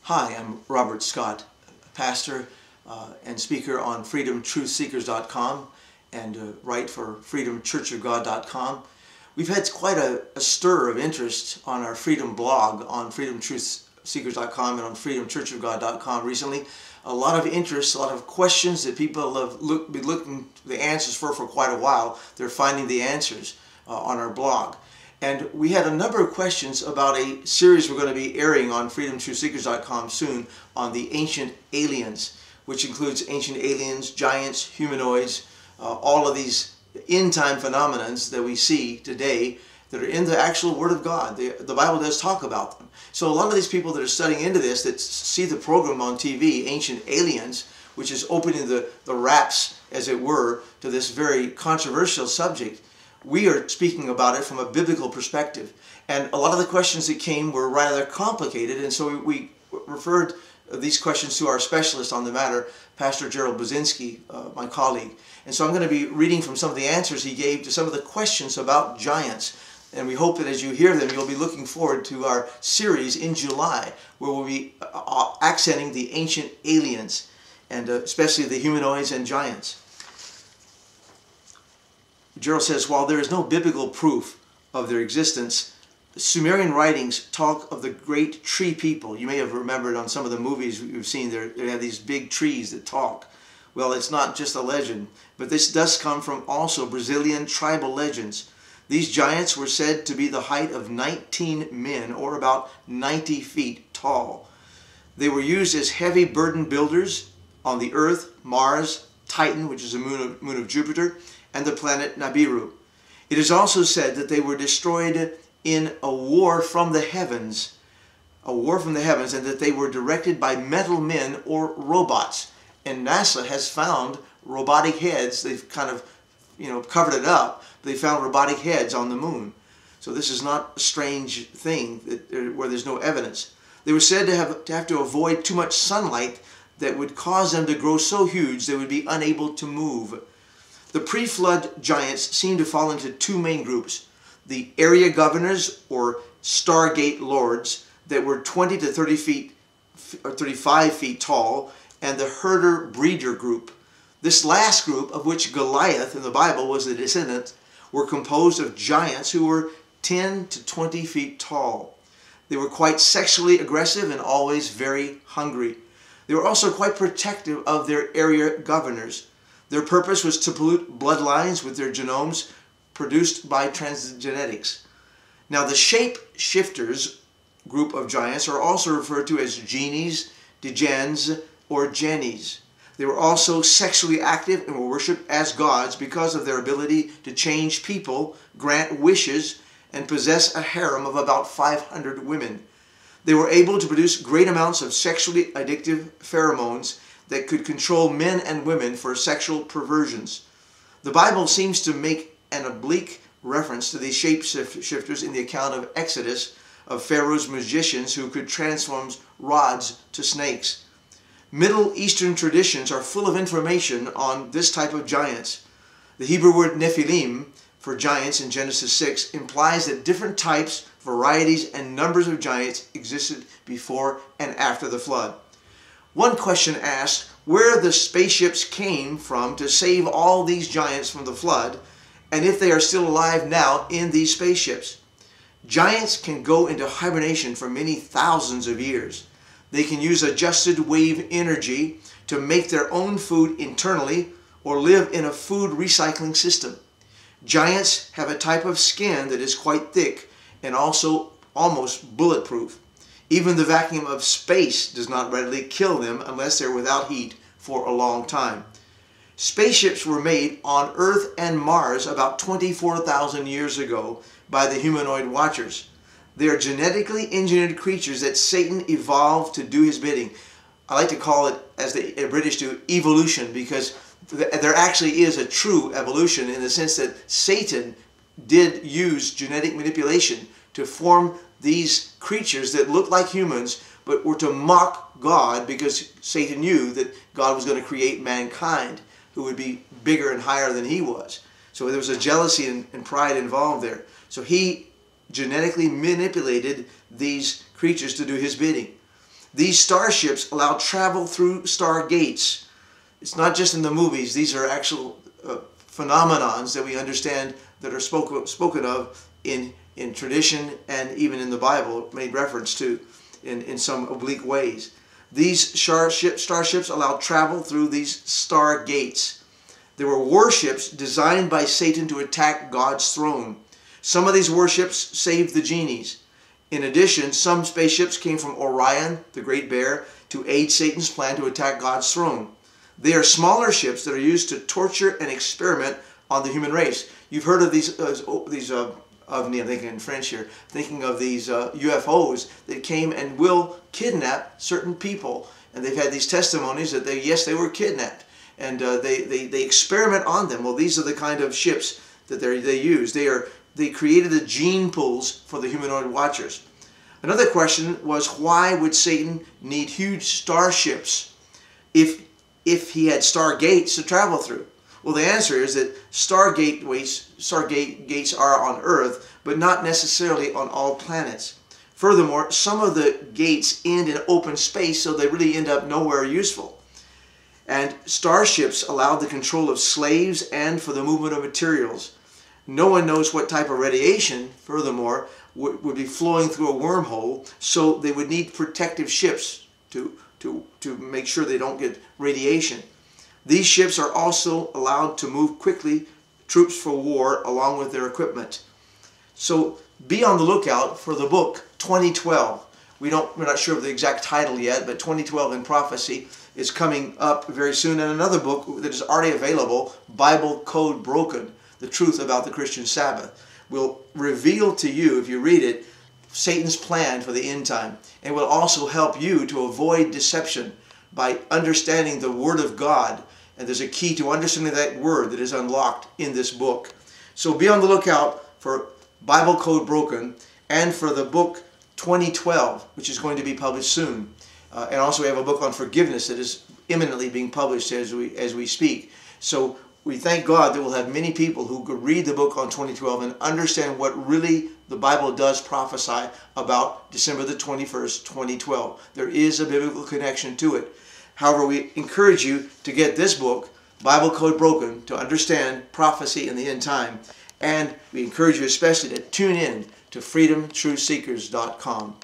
Hi, I'm Robert Scott, pastor and speaker on freedomtruthseekers.com and write for freedomchurchofgod.com. We've had quite a stir of interest on our Freedom blog on freedomtruthseekers.com and on freedomchurchofgod.com recently. A lot of interest, a lot of questions that people have been looking the answers for quite a while. They're finding the answers on our blog. And we had a number of questions about a series we're going to be airing on freedomtruthseekers.com soon on the ancient aliens, which includes ancient aliens, giants, humanoids, all of these end-time phenomenons that we see today that are in the actual Word of God. The Bible does talk about them. So a lot of these people that are studying into this, that see the program on TV, Ancient Aliens, which is opening the wraps, as it were, to this very controversial subject, we are speaking about it from a biblical perspective. And a lot of the questions that came were rather complicated, and so we referred these questions to our specialist on the matter, Pastor Gerald Buzinski, my colleague. And so I'm going to be reading from some of the answers he gave to some of the questions about giants. And we hope that as you hear them, you'll be looking forward to our series in July, where we'll be accenting the ancient aliens, and especially the humanoids and giants. Gerald says, while there is no biblical proof of their existence, Sumerian writings talk of the great tree people. You may have remembered on some of the movies we've seen, they have these big trees that talk. Well, it's not just a legend, but this does come from also Brazilian tribal legends. These giants were said to be the height of 19 men, or about 90 feet tall. They were used as heavy burden builders on the Earth, Mars, Titan, which is a moon of Jupiter, and the planet Nibiru. It is also said that they were destroyed in a war from the heavens, and that they were directed by metal men or robots. And NASA has found robotic heads. They've kind of, covered it up. They found robotic heads on the moon. So this is not a strange thing where there's no evidence. They were said to have to avoid too much sunlight that would cause them to grow so huge they would be unable to move. The pre-flood giants seem to fall into two main groups: the area governors or Stargate lords that were 20 to 30 feet or 35 feet tall, and the herder-breeder group. This last group, of which Goliath in the Bible was the descendant, were composed of giants who were 10 to 20 feet tall. They were quite sexually aggressive and always very hungry. They were also quite protective of their area governors. Their purpose was to pollute bloodlines with their genomes produced by transgenetics. Now, the shape-shifters group of giants are also referred to as genies, djinns, or jennies. They were also sexually active and were worshipped as gods because of their ability to change people, grant wishes, and possess a harem of about 500 women. They were able to produce great amounts of sexually addictive pheromones that could control men and women for sexual perversions. The Bible seems to make an oblique reference to these shapeshifters in the account of Exodus of Pharaoh's magicians who could transform rods to snakes. Middle Eastern traditions are full of information on this type of giants. The Hebrew word Nephilim for giants in Genesis 6 implies that different types, varieties, and numbers of giants existed before and after the flood. One question asks where the spaceships came from to save all these giants from the flood, and if they are still alive now in these spaceships. Giants can go into hibernation for many thousands of years. They can use adjusted wave energy to make their own food internally or live in a food recycling system. Giants have a type of skin that is quite thick and also almost bulletproof. Even the vacuum of space does not readily kill them unless they're without heat for a long time. Spaceships were made on Earth and Mars about 24,000 years ago by the humanoid watchers. They are genetically engineered creatures that Satan evolved to do his bidding. I like to call it, as the British do, evolution, because there actually is a true evolution in the sense that Satan did use genetic manipulation to form these creatures that look like humans but were to mock God, because Satan knew that God was going to create mankind who would be bigger and higher than he was. So there was a jealousy and pride involved there. So he genetically manipulated these creatures to do his bidding. These starships allow travel through star gates. It's not just in the movies. These are actual phenomenons that we understand that are spoken of in tradition and even in the Bible, made reference to in some oblique ways. These starships allow travel through these star gates. There were warships designed by Satan to attack God's throne. Some of these warships saved the genies. In addition, some spaceships came from Orion, the Great Bear, to aid Satan's plan to attack God's throne. They are smaller ships that are used to torture and experiment on the human race. You've heard of these ovni, I'm thinking in French here, thinking of these UFOs that came and will kidnap certain people. And they've had these testimonies that they were kidnapped. And they experiment on them. Well, these are the kind of ships that they use. They created the gene pools for the humanoid watchers. Another question was, why would Satan need huge starships if he had stargates to travel through? Well, the answer is that stargate gates are on Earth, but not necessarily on all planets. Furthermore, some of the gates end in open space, so they really end up nowhere useful. And starships allowed the control of slaves and for the movement of materials. No one knows what type of radiation, furthermore, would be flowing through a wormhole, so they would need protective ships to make sure they don't get radiation. These ships are also allowed to move quickly, troops for war, along with their equipment. So be on the lookout for the book 2012. We're not sure of the exact title yet, but 2012 in Prophecy is coming up very soon. And another book that is already available, Bible Code Broken, The Truth About the Christian Sabbath, will reveal to you, if you read it, Satan's plan for the end time. And will also help you to avoid deception by understanding the Word of God. And there's a key to understanding that Word that is unlocked in this book. So be on the lookout for Bible Code Broken and for the book 2012, which is going to be published soon. And also we have a book on forgiveness that is imminently being published as we speak. So we thank God that we'll have many people who could read the book on 2012 and understand what really the Bible does prophesy about December the 21st, 2012. There is a biblical connection to it. However, we encourage you to get this book, Bible Code Broken, to understand prophecy in the end time. And we encourage you especially to tune in to freedomtruthseekers.com.